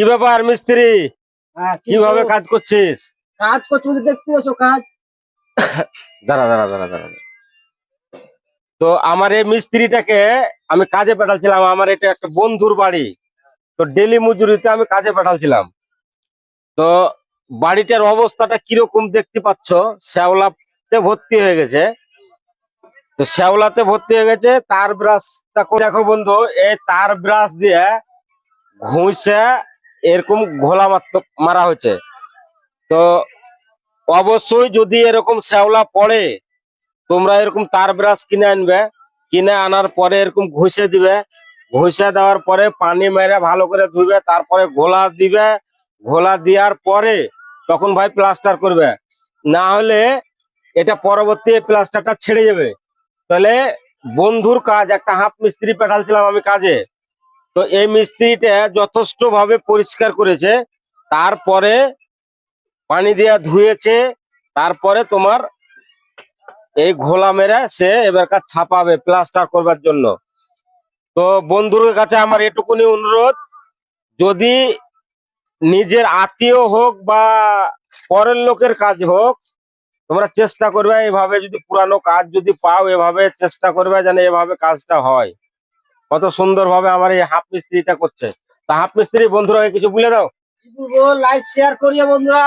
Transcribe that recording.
কি ব্যাপার মিস্ত্রি? কিভাবে কিন্তু কাজ করছিস? কাজ করছো বলে দেখতে পাচ্ছ কাজ। দাঁড়া দাঁড়া দাঁড়া দাঁড়া। তো আমার এই মিস্ত্রিটাকে আমি কাজে পাঠাচ্ছিলাম, আমার এটা একটা বন্ধুর বাড়ি। তো ডেলি মজুরিতে আমি কাজে পাঠাচ্ছিলাম। তো বাড়িটার অবস্থাটা কিরকম দেখতে পাচ্ছ, শ্যাওলাতে ভর্তি হয়ে গেছে। তো শ্যাওলাতে ভর্তি হয়ে গেছে, তার ব্রাশটা করে দেখো বন্ধু, এই তার ব্রাশ দিয়ে ঘুষে এরকম ঘোলা মারা হয়েছে। তো অবশ্যই যদি এরকম শ্যাওলা পড়ে, তোমরা এরকম তার ব্রাশ কিনে আনবে। কিনে আনার পরে এরকম ঘষে দিবে। ঘষে দেওয়ার পরে পানি মেরে ভালো করে ধুবে, তারপরে ঘোলা দিবে। ঘোলা দেওয়ার পরে তখন ভাই প্লাস্টার করবে। না হলে এটা পরবর্তী প্লাস্টারটা ছেড়ে যাবে। তাহলে বন্ধুর কাজ, একটা হাফ মিস্ত্রি পাঠালছিলাম আমি কাজে। তো এই মিস্ত্রিটা যথেষ্ট ভাবে পরিষ্কার করেছে, তারপরে পানি দিয়ে ধুয়েছে, তারপরে তোমার এই ঘোলা মেরে সে এবার কাজ ছাপাবে প্লাস্টার করবার জন্য। তো বন্ধুর কাছে আমার এটুকুনি অনুরোধ, যদি নিজের আত্মীয় হোক বা পরের লোকের কাজ হোক, তোমরা চেষ্টা করবে এভাবে, যদি পুরানো কাজ যদি পাও এভাবে চেষ্টা করবে যেন এভাবে কাজটা হয়। কত সুন্দর ভাবে আমার এই হাফ মিস্ত্রিটা করছে। তা হাফ মিস্ত্রি বন্ধুরা কিছু বলে দাও। কি বলবো, লাইক শেয়ার করিও বন্ধুরা।